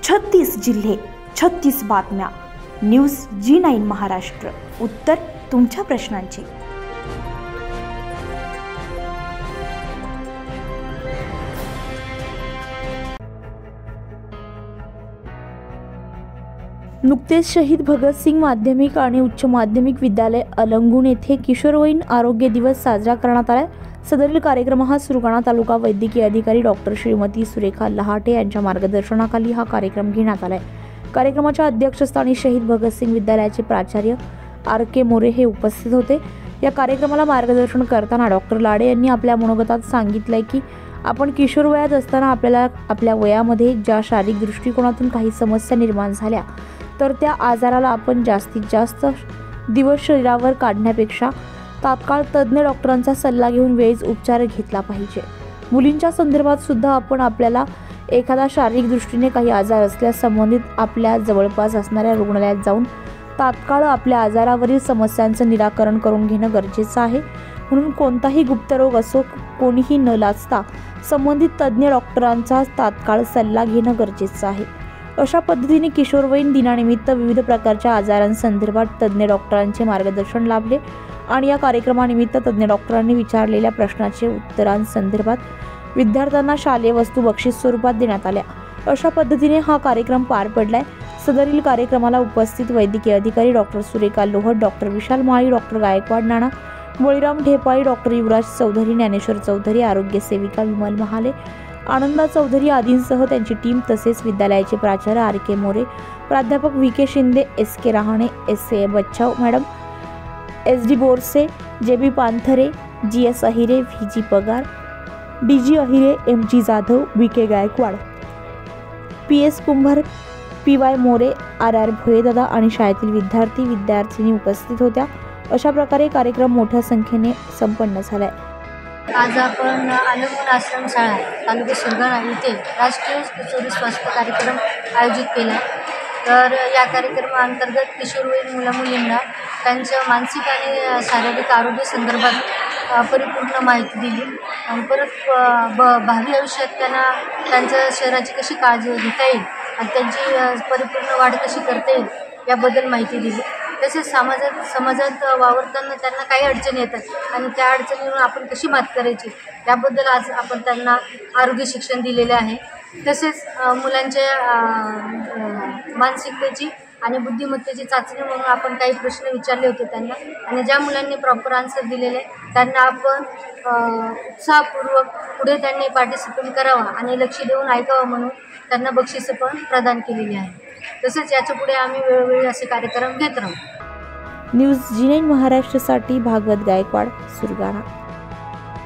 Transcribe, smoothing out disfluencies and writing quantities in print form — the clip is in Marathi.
36 जिल्हे, 36 बातम्या. News G9 Maharashtra. उत्तर तुमच्या प्रश्नांचे. नुकतेच शहीद भगतसिंग माध्यमिक आणि उच्च माध्यमिक विद्यालय अलंगूण येथे किशोरवयीन आरोग्य दिवस साजरा करण्यात आला. सदरील कार्यक्रम हा सुरगाणा तालुका वैद्यकीय अधिकारी डॉक्टर श्रीमती सुरेखा लहाटे यांच्या मार्गदर्शनाखाली हा कार्यक्रम घेण्यात आला. कार्यक्रमाच्या अध्यक्षस्थानी शहीद भगतसिंग विद्यालयाचे प्राचार्य RK मोरे हे उपस्थित होते. या कार्यक्रमाला मार्गदर्शन करताना डॉक्टर लाडे यांनी आपल्या मनोगतात सांगितले की आपण किशोर वयात असताना आपल्याला आपल्या वयामध्ये ज्या शारीरिक दृष्टिकोनातून काही समस्या निर्माण झाल्या तर त्या आजाराला आपण जास्तीत जास्त दिवस शरीरावर काढण्यापेक्षा तात्काळ तज्ञ डॉक्टरांचा सल्ला घेऊन वेळीच उपचार घेतला पाहिजे. मुलींच्या संदर्भात सुद्धा आपण आपल्याला एखादा शारीरिक दृष्टीने काही आजार असल्यास संबंधित आपल्या जवळपास असणाऱ्या रुग्णालयात जाऊन तात्काळ आपल्या आजारावरील समस्यांचं निराकरण करून घेणं गरजेचं आहे. म्हणून कोणताही गुप्तरोग असो कोणीही न लाजता संबंधित तज्ञ डॉक्टरांचा तात्काळ सल्ला घेणं गरजेचं आहे. अशा पद्धतीने किशोरवयीन दिनानिमित्त विविध प्रकारच्या आजारांसंदर्भात तज्ञ डॉक्टरांचे मार्गदर्शन लाभले आणि या कार्यक्रमानिमित्त तज्ञ डॉक्टरांनी विचारलेल्या प्रश्नाचे उत्तरांसंदर्भात विद्यार्थ्यांना शालेय वस्तू बक्षीस स्वरूपात देण्यात आल्या. अशा पद्धतीने हा कार्यक्रम पार पडलाय. सदरील कार्यक्रमाला उपस्थित वैद्यकीय अधिकारी डॉक्टर सुरेखा लोहट, डॉक्टर विशाल माळी, डॉक्टर गायकवाड नाना, बळीराम ढेपाळी, डॉक्टर युवराज चौधरी, ज्ञानेश्वर चौधरी, आरोग्य सेविका विमल महाले, आनंदा चौधरी आदींसह त्यांची टीम तसेच विद्यालयाचे प्राचार्य RK मोरे, प्राध्यापक VK Shinde, SK Rahane, SA बच्चाव madam, SD Borse, JB पानथरे, GS Ahire, VG पगार, DG Ahire, MG Jadhav, VK Gaikwad, PS कुंभार, PY मोरे, RR भोयेदादा आणि शाळेतील विद्यार्थी उपस्थित होत्या. अशा प्रकारे कार्यक्रम मोठ्या संख्येने संपन्न झालाय. आज आपण अलंगूण आश्रमशाळा तालुका सुरगाणा येथे राष्ट्रीय किशोरी स्वास्थ्य कार्यक्रम आयोजित केला. तर या कार्यक्रमाअंतर्गत किशोरवयीन मुलामुलींना त्यांच्या मानसिक आणि शारीरिक आरोग्य संदर्भात परिपूर्ण माहिती दिली. परत भावी आयुष्यात त्यांना त्यांच्या शरीराची कशी काळजी घेता येईल आणि त्यांची परिपूर्ण वाढ कशी करता येईल याबद्दल माहिती दिली. तसेच समाजात वावरताना त्यांना काही अडचणी येतात आणि त्या अडचणीवर आपण कशी मात करायची याबद्दल आज आपण त्यांना आरोग्य शिक्षण दिलेले आहे. तसेच मुलांच्या मानसिकतेची आणि बुद्धिमत्तेची चाचणी म्हणून आपण काही प्रश्न विचारले होते त्यांना आणि ज्या मुलांनी प्रॉपर आन्सर दिलेले त्यांना आपण उत्साहपूर्वक पुढे त्यांनी पार्टिसिपेट करावा आणि लक्ष देऊन ऐकावं म्हणून त्यांना बक्षिसं पण प्रदान केलेली आहे. तसेच याच्या पुढे आम्ही वेळोवेळी असे कार्यक्रम घेत राहू. न्यूज G9 महाराष्ट्रासाठी भागवत गायकवाड, सुरगाणा.